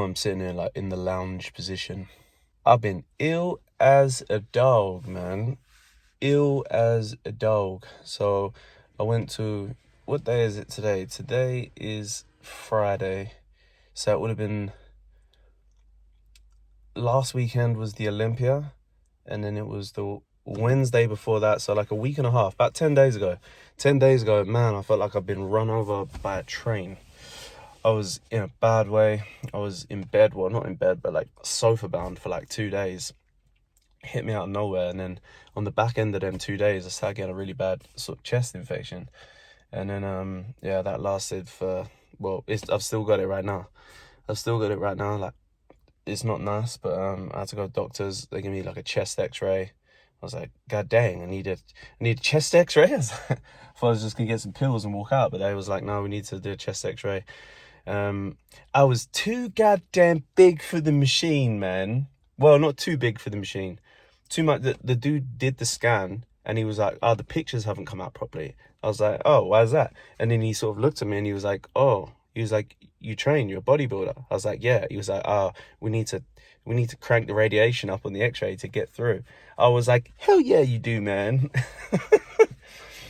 I'm sitting here like in the lounge position. I've been ill as a dog, man. Ill as a dog. So I went to, what day is it today? Today is Friday. So it would have been, last weekend was the Olympia, and then it was the Wednesday before that. So like a week and a half, about 10 days ago. 10 days ago, man, I felt like I've been run over by a train. I was in a bad way. I was in bed, well, not in bed, but like sofa bound for like 2 days. Hit me out of nowhere, and then on the back end of them 2 days, I started getting a really bad sort of chest infection, and then yeah, that lasted for, well, I've still got it right now. I've still got it right now. Like, it's not nice, but I had to go to doctors. They gave me like a chest X-ray. I was like, God dang, I need a chest X-ray. I thought I was just gonna get some pills and walk out, but they was like, no, we need to do a chest X-ray. I was too goddamn big for the machine, man. Well, not too big for the machine. Too much. The dude did the scan and he was like, oh, the pictures haven't come out properly. I was like, oh, why is that? And then he sort of looked at me and he was like, oh, you train, you're a bodybuilder. I was like, yeah. He was like, oh, we need to crank the radiation up on the X-ray to get through. I was like, hell yeah, you do, man.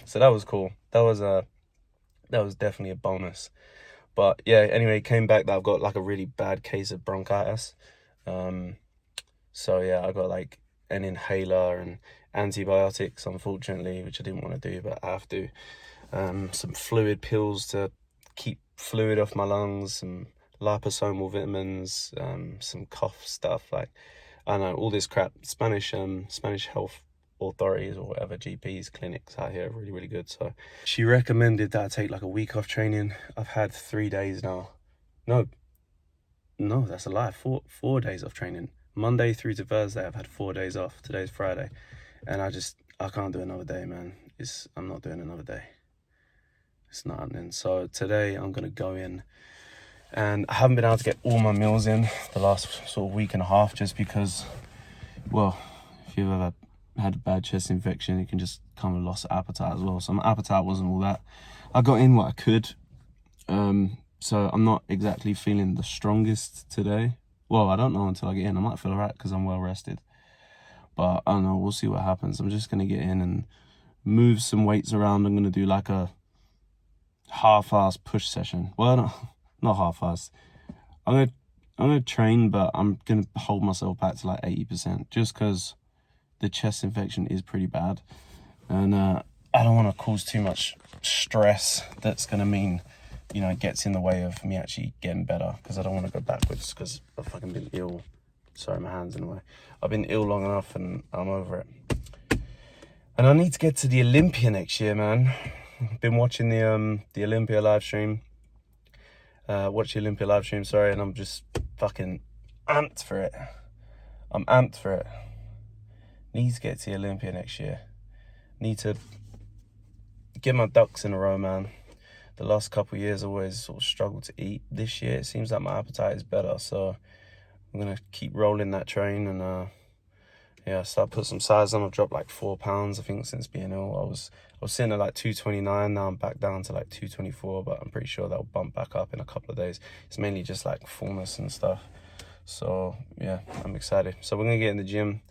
So that was cool. That was definitely a bonus. But yeah, anyway, it came back that I've got like a really bad case of bronchitis. So yeah, I got like an inhaler and antibiotics, unfortunately, which I didn't want to do, but I have to. Some fluid pills to keep fluid off my lungs, some liposomal vitamins, some cough stuff, like, I don't know, all this crap. Spanish health authorities or whatever, GPs, clinics out here are really, really good. So she recommended that I take like a week off training. I've had 3 days now. No, that's a lie. Four days off training. Monday through to Thursday, I've had 4 days off. Today's Friday, and I can't do another day, man. I'm not doing another day. It's not happening. So today I'm gonna go in, and I haven't been able to get all my meals in the last sort of week and a half, just because, well, if you've ever had a bad chest infection, you can just kind of lost appetite as well. So my appetite wasn't all that. I got in what I could. So I'm not exactly feeling the strongest today. Well, I don't know until I get in. I might feel alright because I'm well rested. But I don't know, we'll see what happens. I'm just going to get in and move some weights around. I'm going to do like a half-assed push session. Well, no, not half-assed. I'm gonna train, but I'm going to hold myself back to like 80%. Just because the chest infection is pretty bad. And I don't want to cause too much stress that's going to mean, it gets in the way of me actually getting better, because I don't want to go backwards because I've fucking been ill. Sorry, my hand's in the way. I've been ill long enough and I'm over it. And I need to get to the Olympia next year, man. I've been watching the Olympia live stream. Sorry, and I'm just fucking amped for it. I'm amped for it. Need to get to the Olympia next year. Need to get my ducks in a row, man. The last couple of years I always sort of struggled to eat. This year it seems like my appetite is better, so I'm gonna keep rolling that train and yeah, start put some size on. I've dropped like 4 pounds, I think, since being ill. I was sitting at like 229, now I'm back down to like 224, but I'm pretty sure that'll bump back up in a couple of days. It's mainly just like fullness and stuff. So yeah, I'm excited. So we're gonna get in the gym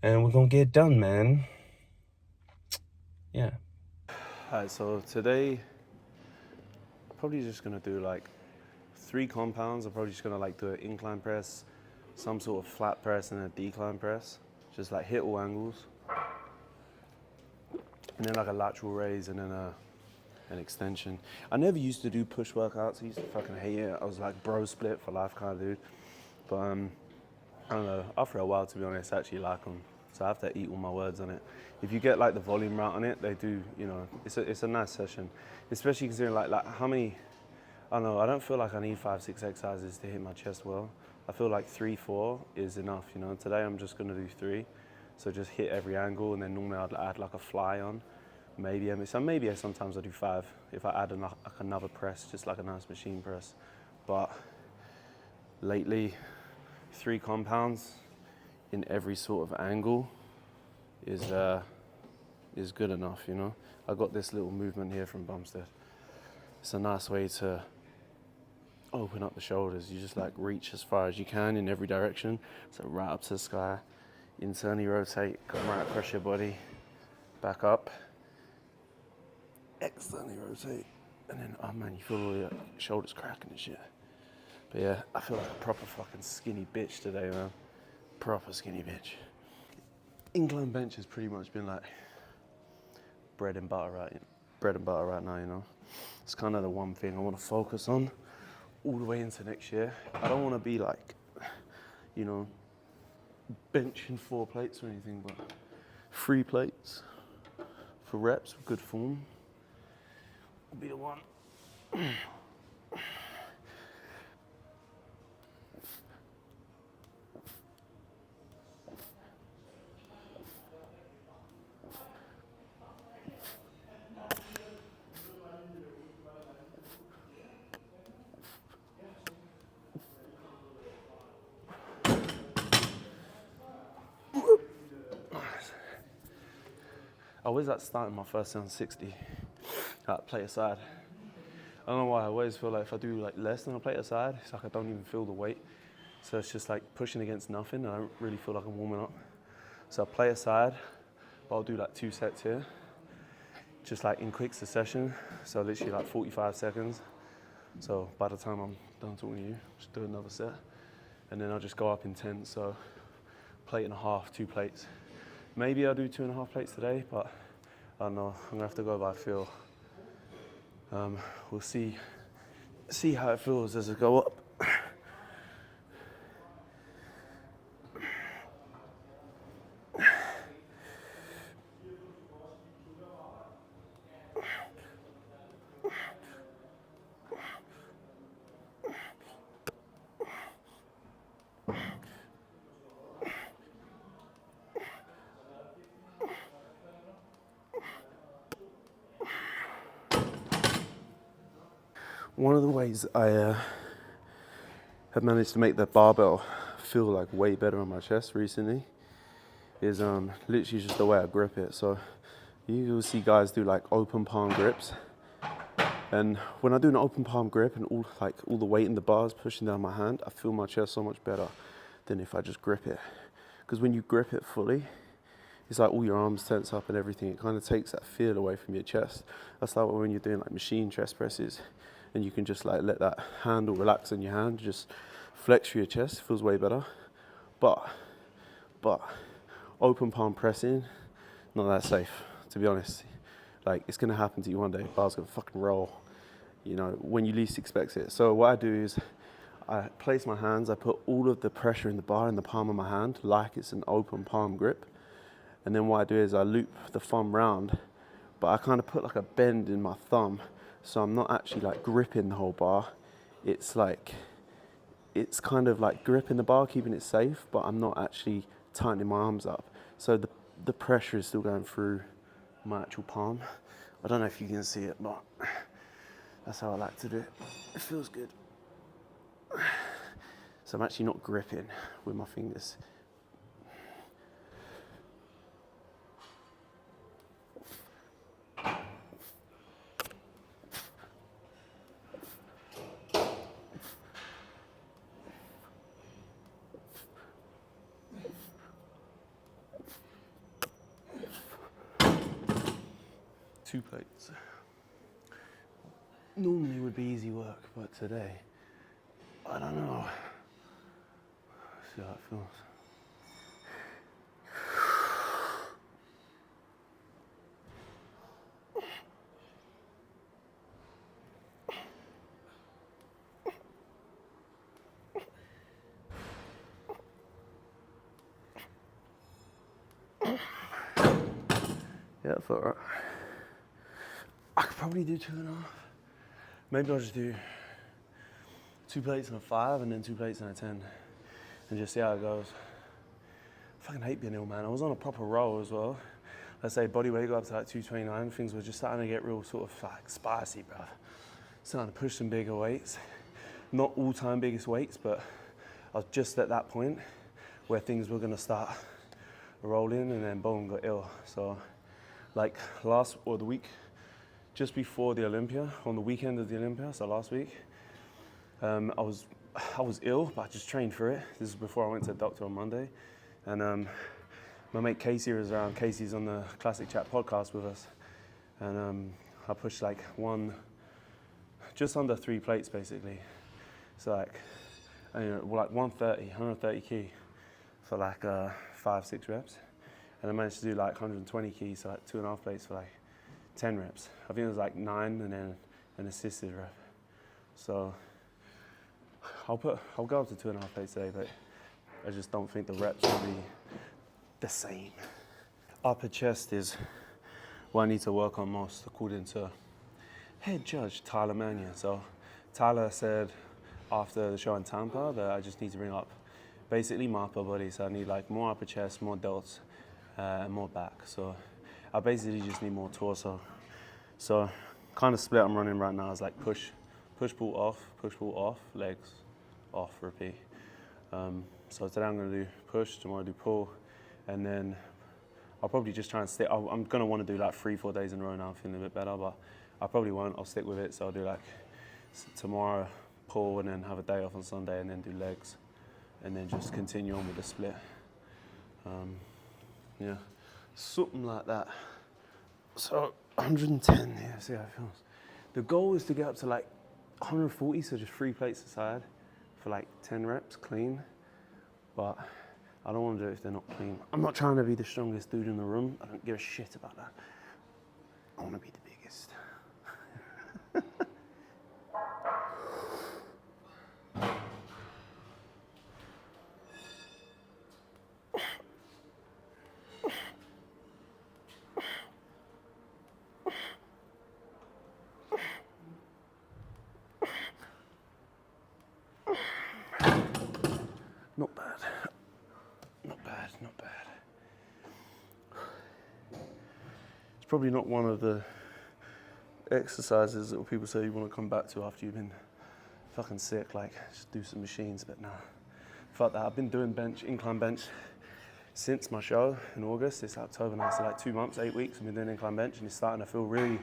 and we're gonna get it done, man. Yeah. Alright, so today probably just gonna do like 3 compounds. I'm probably just gonna like do an incline press, some sort of flat press, and a decline press. Just like hit all angles. And then like a lateral raise and then an extension. I never used to do push workouts. I used to fucking hate it. I was like bro split for life kind of dude. But I don't know, after a while, to be honest, I actually like them. So I have to eat all my words on it. If you get like the volume right on it, they do, it's a nice session. Especially considering like how many, I don't know, I don't feel like I need 5-6 exercises to hit my chest well. I feel like 3-4 is enough, Today I'm just gonna do 3. So just hit every angle, and then normally I'd add like a fly on. Maybe sometimes I do 5 if I add another press, just like a nice machine press. But lately, 3 compounds in every sort of angle is good enough, I got this little movement here from Bumstead. It's a nice way to open up the shoulders. You just like reach as far as you can in every direction. So right up to the sky, internally rotate, come right across your body, back up, externally rotate, and then, oh man, you feel all your shoulders cracking and shit. But yeah, I feel like a proper fucking skinny bitch today, man. Proper skinny bitch. Incline bench has pretty much been like bread and butter right now, you know. It's kind of the one thing I want to focus on all the way into next year. I don't want to be like, you know, benching 4 plates or anything, but 3 plates for reps with good form will be the one. I always like starting my first set on 60, like plate aside. I don't know why, I always feel like if I do like less than a plate aside, it's like I don't even feel the weight. So it's just like pushing against nothing, and I don't really feel like I'm warming up. So I play aside, but I'll do like 2 sets here, just like in quick succession. So literally like 45 seconds. So by the time I'm done talking to you, just do another set. And then I'll just go up in 10, so plate and a half, 2 plates. Maybe I'll do 2.5 plates today, but I don't know, I'm gonna have to go by feel. We'll see how it feels as I go up. One of the ways I have managed to make the barbell feel like way better on my chest recently is literally just the way I grip it. So you will see guys do like open palm grips, and when I do an open palm grip and all the weight in the bar is pushing down my hand, I feel my chest so much better than if I just grip it. Because when you grip it fully, it's like all your arms tense up and everything. It kind of takes that feel away from your chest. That's like when you're doing like machine chest presses, and you can just like let that handle relax in your hand, just flex through your chest. It feels way better. But open palm pressing, not that safe, to be honest. Like, it's gonna happen to you one day. Bar's gonna fucking roll, you know, when you least expect it. So what I do is I place my hands, I put all of the pressure in the bar in the palm of my hand, like it's an open palm grip. And then what I do is I loop the thumb round, but I kind of put like a bend in my thumb, so I'm not actually like gripping the whole bar. It's kind of like gripping the bar, keeping it safe, but I'm not actually tightening my arms up. So the pressure is still going through my actual palm. I don't know if you can see it, but that's how I like to do it. It feels good. So I'm actually not gripping with my fingers. Two plates. Normally would be easy work, but today, I don't know. See how it feels. Yeah, I felt right. I could probably do 2.5. Maybe I'll just do 2 plates and a 5 and then 2 plates and a 10 and just see how it goes. I fucking hate being ill, man. I was on a proper roll as well. Let's say body weight got up to like 229. Things were just starting to get real sort of like spicy, bruv. Starting to push some bigger weights. Not all-time biggest weights, but I was just at that point where things were gonna start rolling, and then boom, got ill. So like the week just before the Olympia, on the weekend of the Olympia, so last week, I was ill, but I just trained for it. This is before I went to the doctor on Monday, and my mate Casey was around. Casey's on the Classic Chat podcast with us, and I pushed like just under 3 plates basically. So like, like 130 key for like 5-6 reps, and I managed to do like 120 key, so like 2.5 plates for like 10 reps. I think it was like 9 and then an assisted rep. So I'll go up to 2.5 plates today, but I just don't think the reps will be the same. Upper chest is what I need to work on most, according to head judge Tyler Mannion. So Tyler said after the show in Tampa that I just need to bring up basically my upper body. So I need like more upper chest, more delts, and more back. So I basically just need more torso. So kind of split I'm running right now is like push, pull off, legs, off, repeat. So today I'm gonna do push, tomorrow do pull, and then I'll probably just try and stick. I'm gonna want to do like 3-4 days in a row now. I'm feeling a bit better, but I probably won't. I'll stick with it. So I'll do like tomorrow pull, and then have a day off on Sunday, and then do legs, and then just continue on with the split. Yeah, something like that. So 110. Yeah, see how it feels. The goal is to get up to like 140, so just 3 plates aside for like 10 reps clean. But I don't want to do it if they're not clean. I'm not trying to be the strongest dude in the room. I don't give a shit about that. I want to be the biggest. Not bad. Not bad, not bad. It's probably not one of the exercises that people say you want to come back to after you've been fucking sick, like just do some machines, but nah. Fuck that. I've been doing incline bench since my show in August. It's October now, so like 2 months, 8 weeks I've been doing incline bench, and it's starting to feel really,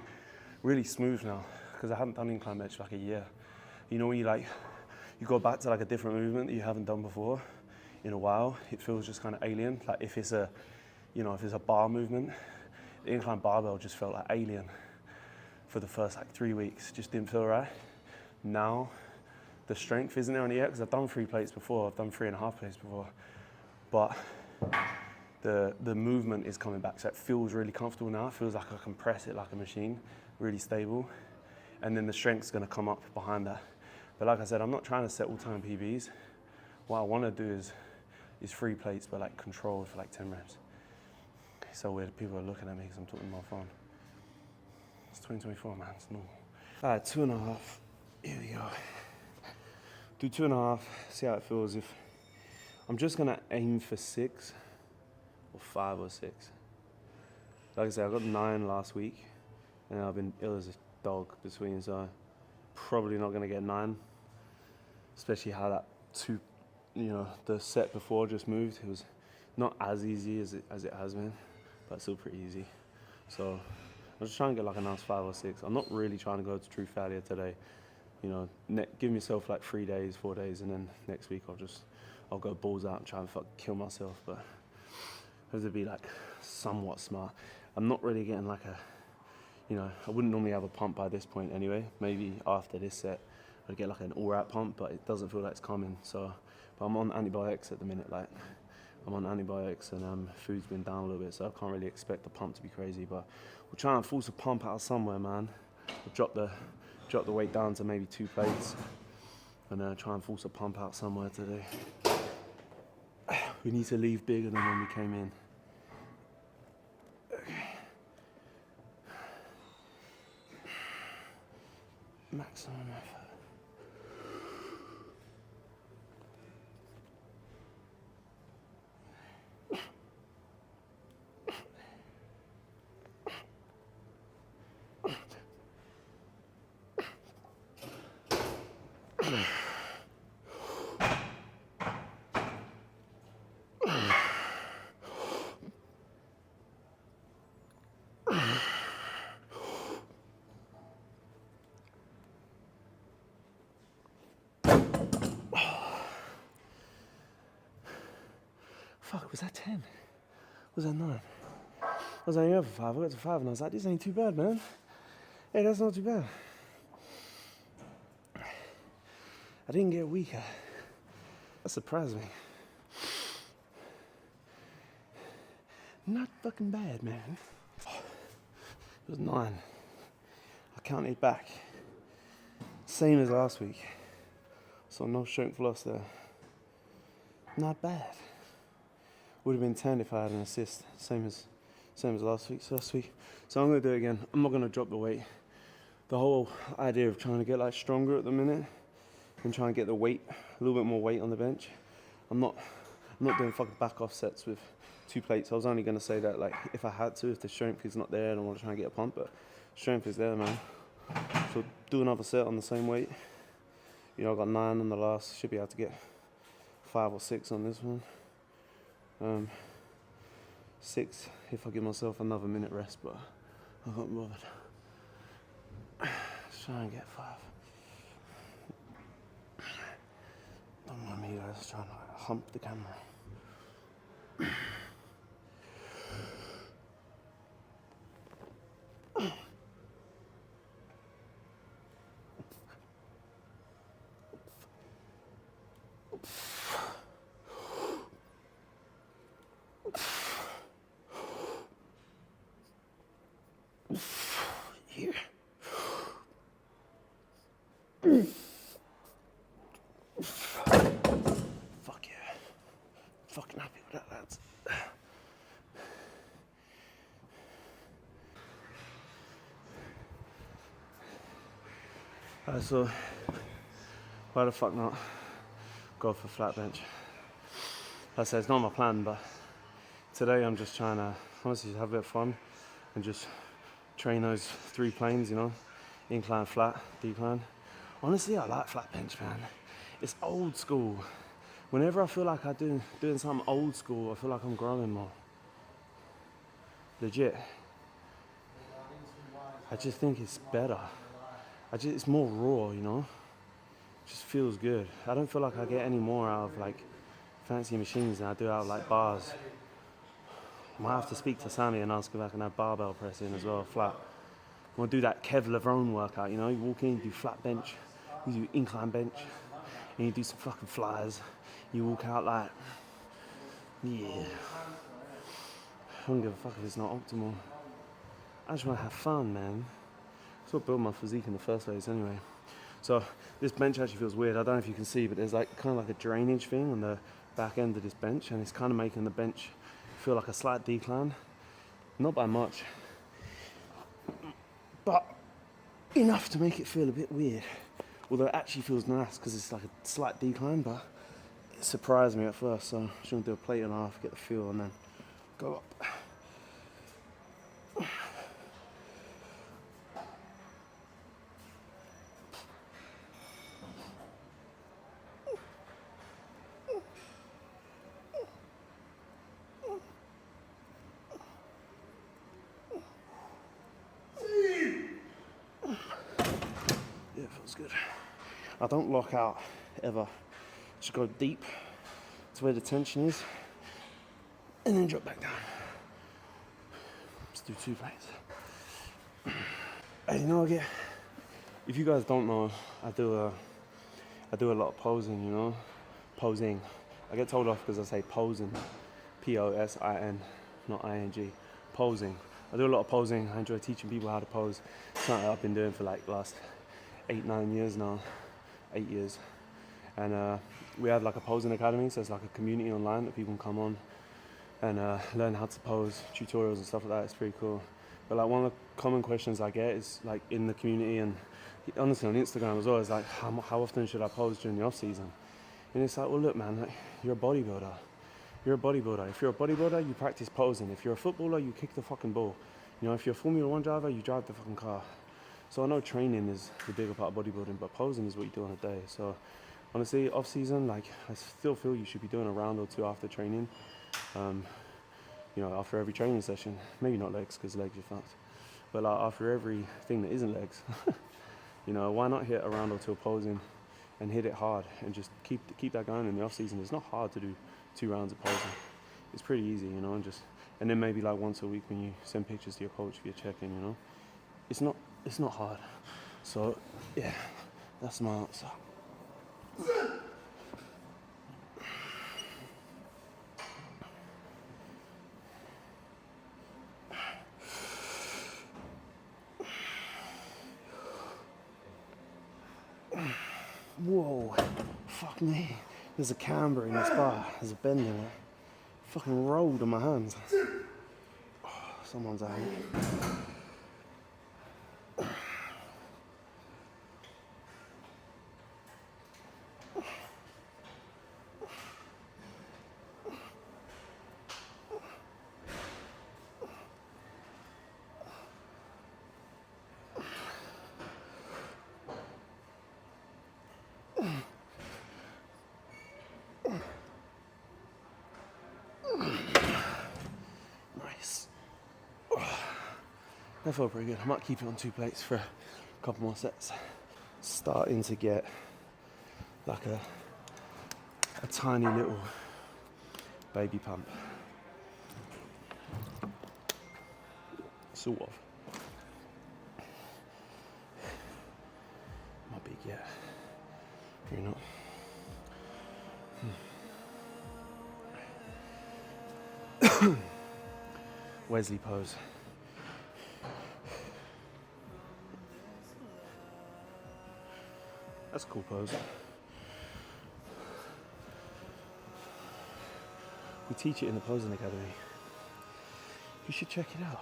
really smooth now, because I haven't done incline bench for like a year. You know when you go back to like a different movement that you haven't done before in a while, it feels just kind of alien. Like if it's a bar movement, the incline barbell just felt like alien for the first like 3 weeks. Just didn't feel right. Now the strength isn't there on it yet, because I've done 3 plates before, I've done 3.5 plates before, but the movement is coming back, so it feels really comfortable now. It feels like I can press it like a machine, really stable, and then the strength's going to come up behind that. But like I said, I'm not trying to set all-time PBs. What I want to do is 3 plates, but like controlled for like 10 reps. It's so weird, people are looking at me because I'm talking on my phone. It's 2024, man, it's normal. All right, 2.5, here we go. Do 2.5, see how it feels. If I'm just gonna aim for 6 or 5 or 6. Like I said, I got 9 last week, and I've been ill as a dog between, so probably not gonna get 9. Especially how that the set before just moved. It was not as easy as it has been, but still pretty easy. So I'm just trying to get like a nice 5 or 6. I'm not really trying to go to true failure today. Give myself like 3 days, 4 days, and then next week I'll go balls out and try and kill myself. But I have to be like somewhat smart. I'm not really getting like I wouldn't normally have a pump by this point anyway. Maybe after this set I'd get like an all-out pump, but it doesn't feel like it's coming. But I'm on antibiotics at the minute. Like I'm on antibiotics, and food's been down a little bit, so I can't really expect the pump to be crazy. But we'll try and force a pump out somewhere, man. We'll drop the weight down to maybe 2 plates, and try and force a pump out somewhere today. We need to leave bigger than when we came in. Okay. Maximum effort. fuck, was that 10? Was that 9? I was only over 5. I got to 5 and I was like, this ain't too bad, man. Hey, that's not too bad. I didn't get weaker. That surprised me. Not fucking bad, man. It was 9. I counted back. Same as last week. So no strength loss there. Not bad. Would have been 10 if I had an assist. Same as last week. So I'm gonna do it again. I'm not gonna drop the weight. The whole idea of trying to get like stronger at the minute and trying to get the weight, a little bit more weight on the bench. I'm not doing fucking back off sets with 2 plates. I was only gonna say that like if I had to, if the strength is not there and I want to try and get a pump, but strength is there, man. So do another set on the same weight. You know, I got 9 on the last. Should be able to get 5 or 6 on this one. 6 if I give myself another minute rest, but I can't bother. Let's try and get 5. Don't mind me, guys. Trying to hump the camera. Here. Fuck yeah. Fucking happy with that, lads. So why the fuck not go for flat bench? Like I said, it's not my plan, but today I'm just trying to honestly have a bit of fun and just train those 3 planes, you know, incline, flat, decline. Honestly, I like flat bench, man. It's old school. Whenever I feel like I'm doing something old school, I feel like I'm growing more. Legit. I just think it's better. It's more raw, you know? It just feels good. I don't feel like I get any more out of like fancy machines than I do out of like bars. I might have to speak to Sammy and ask if I can have barbell pressing as well, flat. I want to do that Kev Levrone workout, you know? You walk in, you do flat bench, you do incline bench, and you do some fucking flyers. You walk out like, yeah. I don't give a fuck if it's not optimal. I just want to have fun, man. That's what built my physique in the first place anyway. So this bench actually feels weird. I don't know if you can see, but there's like kind of like a drainage thing on the back end of this bench, and it's kind of making the bench feel like a slight decline. Not by much, but enough to make it feel a bit weird. Although it actually feels nice because it's like a slight decline, but it surprised me at first. So I'm just gonna do a plate and a half, get the feel, and then go up. Yeah, it feels good. I don't lock out ever. Just go deep to where the tension is and then drop back down. Let's do 2 plates. Hey, you know, if you guys don't know, I do a lot of posing, you know? Posing. I get told off because I say posing. P-O-S-I-N, not I-N-G. Posing. I do a lot of posing. I enjoy teaching people how to pose. It's something I've been doing for like the last 8-9 years now. 8 years. And we have like a posing academy, so it's like a community online that people can come on and learn how to pose, tutorials and stuff like that. It's pretty cool. But like one of the common questions I get is like in the community and honestly on Instagram as well, is like how often should I pose during the off season? And it's like, well look man, like, you're a bodybuilder. You're a bodybuilder. If you're a bodybuilder, you practice posing. If you're a footballer, you kick the fucking ball. You know, if you're a Formula 1 driver, you drive the fucking car. So I know training is the bigger part of bodybuilding, but posing is what you do on a day. So honestly, off season, like I still feel you should be doing a round or 2 after training. You know, after every training session. Maybe not legs, because legs are fucked. But like after everything that isn't legs. You know, why not hit a round or 2 posing and hit it hard and just keep that going in the off season? It's not hard to do 2 rounds of posing. it's pretty easy, you know, and then maybe like once a week when you send pictures to your coach for your check-in, you know, it's not hard. So yeah, that's my answer. Whoa, fuck me. There's a camber in this bar. There's a bend in it. Fucking rolled on my hands. Oh, someone's out here. Nice. That felt pretty good. I might keep it on 2 plates for a couple more sets. Starting to get like a tiny little baby pump. Sort of. Not big yet. You're not. Wesley pose. That's a cool pose. We teach it in the Posing Academy. You should check it out.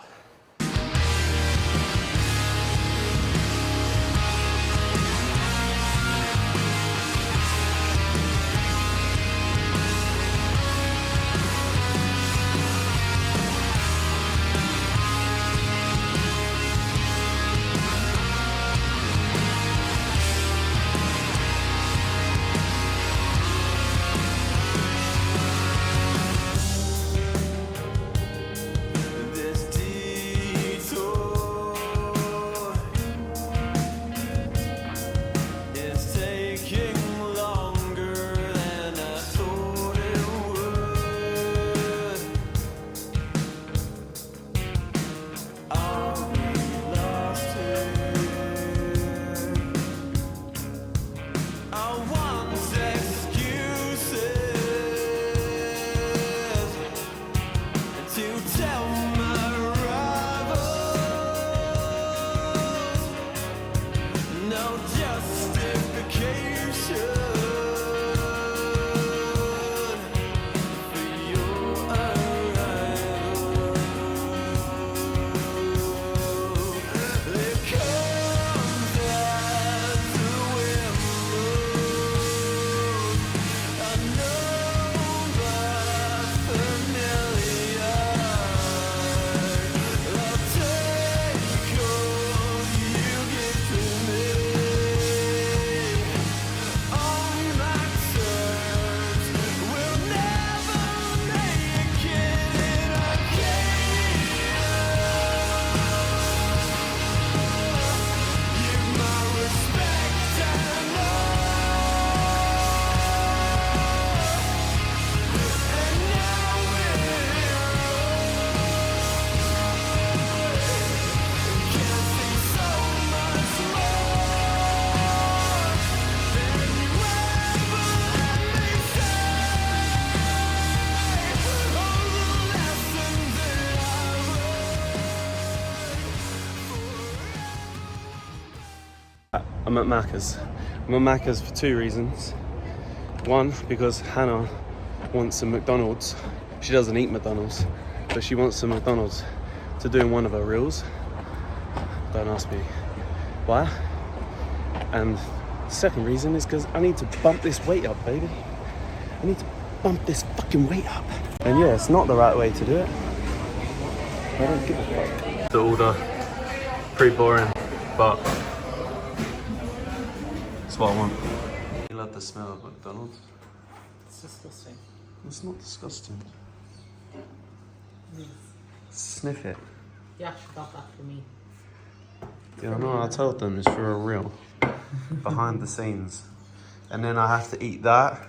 I'm at Macca's. I'm at Macca's for 2 reasons. One, because Hannah wants some McDonald's. She doesn't eat McDonald's, but she wants some McDonald's to do in one of her reels. Don't ask me why. And the second reason is because I need to bump this weight up, baby. I need to bump this fucking weight up. And yeah, it's not the right way to do it. I don't give a fuck. The order, pretty boring, but it's what I want. You love the smell of McDonald's? It's disgusting. It's not disgusting. Yes. Sniff it. You actually got that for me. Yeah, no, I told them it's for a reel. Behind the scenes. And then I have to eat that,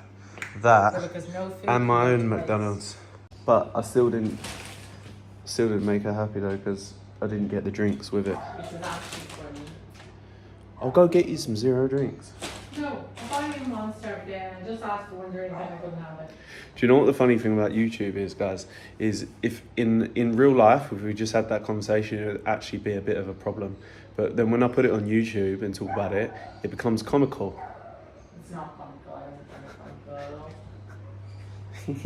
Yeah, because no food and my can own take place. McDonald's. But I still didn't make her happy though, because I didn't get the drinks with it. Which is actually funny. I'll go get you some zero drinks. No, I bought you a Monster every day and I just asked for one drink and I couldn't have it. Do you know what the funny thing about YouTube is, guys? Is if in real life, if we just had that conversation, it would actually be a bit of a problem. But then when I put it on YouTube and talk about it, it becomes comical. It's not comical, I don't find it comical at all. Give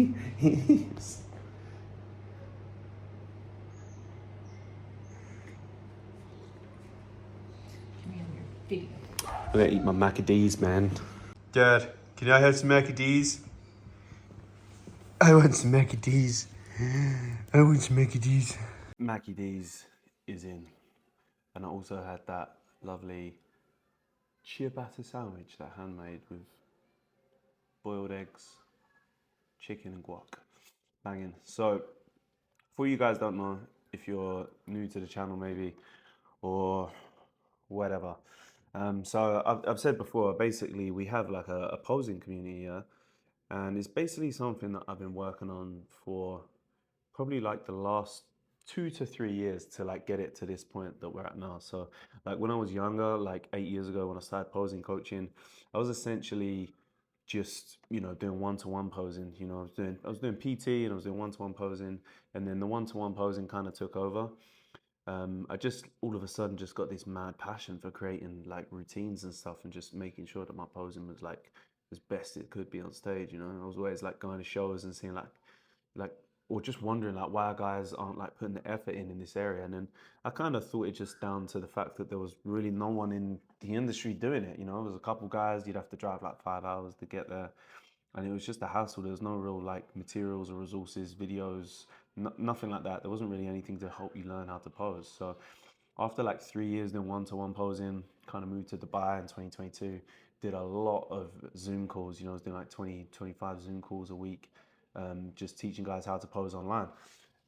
me on your video. I'm gonna eat my macadamia, man. Dad, can I have some macadamia? I want some macadamia. I want some macadamia. Macadamia is in. And I also had that lovely ciabatta sandwich that handmade with boiled eggs, chicken and guac. Banging. So, for you guys don't know, if you're new to the channel maybe, or whatever. So I've said before, basically we have like a posing community here, and it's basically something that I've been working on for probably like the last 2 to 3 years to like get it to this point that we're at now. So like when I was younger, like 8 years ago when I started posing coaching, I was essentially just, you know, doing one-to-one posing. You know, I was doing PT and I was doing one-to-one posing, and then the one-to-one posing kind of took over. I just all of a sudden just got this mad passion for creating like routines and stuff and just making sure that my posing was like as best it could be on stage. You know, I was always like going to shows and seeing like or just wondering like why guys aren't like putting the effort in this area. And then I kind of thought it just down to the fact that there was really no one in the industry doing it. You know, there was a couple guys, you'd have to drive like 5 hours to get there, and it was just a hassle. There was no real like materials or resources, videos, nothing like that. There wasn't really anything to help you learn how to pose. So after like 3 years doing one-to-one posing, kind of moved to Dubai in 2022, did a lot of Zoom calls. You know, I was doing like 20, 25 Zoom calls a week, just teaching guys how to pose online.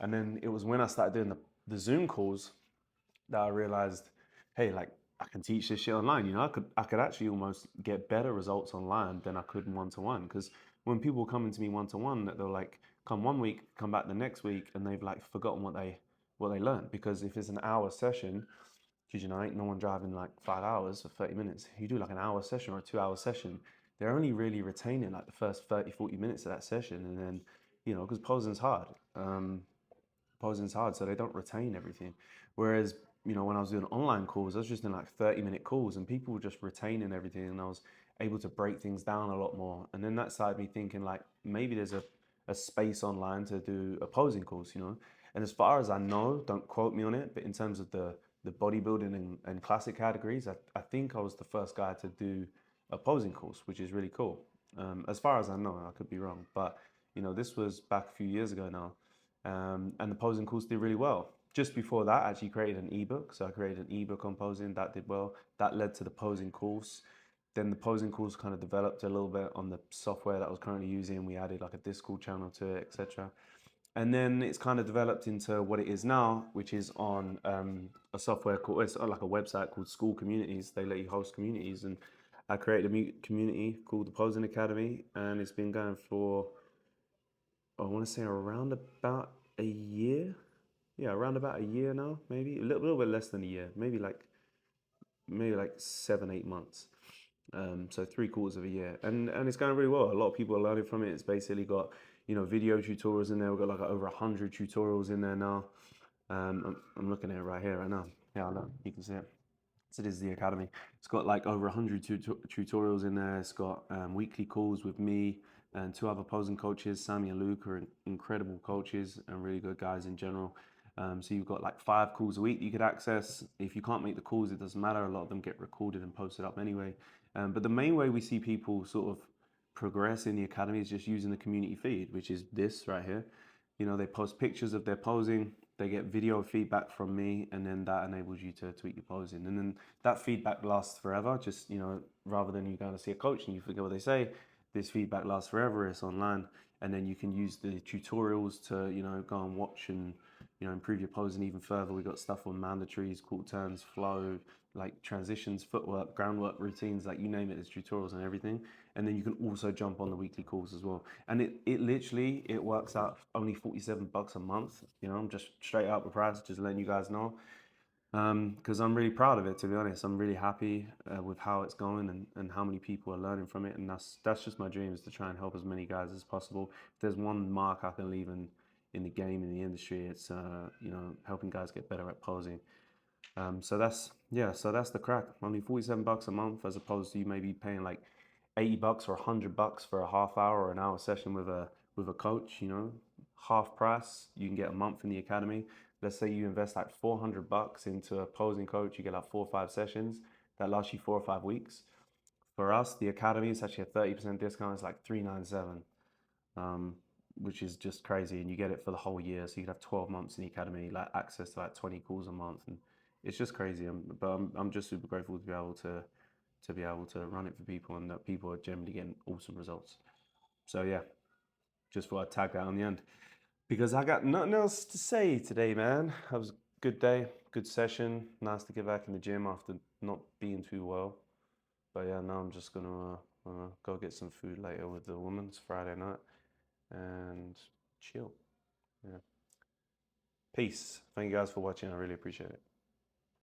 And then it was when I started doing the Zoom calls that I realized, hey, like I can teach this shit online. You know, I could actually almost get better results online than I could in one-to-one. Because when people come into me one-to-one, that they'll like come one week, come back the next week, and they've like forgotten what they learned. Because if it's an hour session, because you know, ain't no one driving like 5 hours or 30 minutes. You do like an hour session or a 2 hour session, they're only really retaining like the first 30, 40 minutes of that session. And then, you know, because posing's hard. Posing's hard, so they don't retain everything. Whereas, you know, when I was doing online calls, I was just doing like 30-minute calls and people were just retaining everything, and I was able to break things down a lot more. And then that started me thinking like maybe there's a space online to do opposing calls, you know. And as far as I know, don't quote me on it, but in terms of the bodybuilding and classic categories, I think I was the first guy to do opposing calls, which is really cool. As far as I know, I could be wrong, but you know, this was back a few years ago now. And the posing course did really well. Just before that, I actually created an ebook. So I created an ebook on posing that did well. That led to the posing course. Then the posing course kind of developed a little bit on the software that I was currently using. We added like a Discord channel to it, etc. And then it's kind of developed into what it is now, which is on a software called, it's like a website called School Communities. They let you host communities, and I created a community called the Posing Academy, and it's been going for, I want to say around about a year. Yeah, around about a year now, maybe a little bit less than a year, maybe like 7, 8 months. So 3/4 of a year, and it's going really well. A lot of people are learning from it. It's basically got, you know, video tutorials in there. We've got like over 100 tutorials in there now. I'm looking at it right here right now. Yeah, I know, you can see it. So this is the academy. It's got like over 100 tutorials in there. It's got weekly calls with me and 2 other posing coaches. Sammy and Luke are incredible coaches and really good guys in general. So you've got like 5 calls a week you could access. If you can't make the calls, it doesn't matter. A lot of them get recorded and posted up anyway. But the main way we see people sort of progress in the academy is just using the community feed, which is this right here. You know, they post pictures of their posing, they get video feedback from me, and then that enables you to tweak your posing. And then that feedback lasts forever. Just, you know, rather than you going to see a coach and you forget what they say, this feedback lasts forever. It's online. And then you can use the tutorials to, you know, go and watch and improve your posing even further. We got stuff on mandatories, quarter turns, flow, like transitions, footwork, groundwork routines, like you name it, there's tutorials and everything. And then you can also jump on the weekly calls as well. And it literally, it works out only $47 a month. I'm just straight out the price, just letting you guys know. Because I'm really proud of it, to be honest. I'm really happy with how it's going and how many people are learning from it. And that's just my dream, is to try and help as many guys as possible. If there's one mark I can leave in the game, in the industry, it's helping guys get better at posing. So that's the crack. Only $47 a month, as opposed to you maybe paying like $80 or $100 for a half hour or an hour session with a coach. Half price. You can get a month in the academy. Let's say you invest like $400 into a posing coach, you get like 4 or 5 sessions that last you 4 or 5 weeks. For us, the academy is actually a 30% discount. It's like $397, which is just crazy, and you get it for the whole year. So you could have 12 months in the academy, like access to like 20 calls a month, and it's just crazy. I'm just super grateful to be able to run it for people, and that people are generally getting awesome results. So yeah, just thought I'd tag that on the end, because I got nothing else to say today, man. It was a good day, good session. Nice to get back in the gym after not being too well. But yeah, now I'm just gonna go get some food later with the woman. It's Friday night, and chill. Yeah. Peace. Thank you guys for watching. I really appreciate it.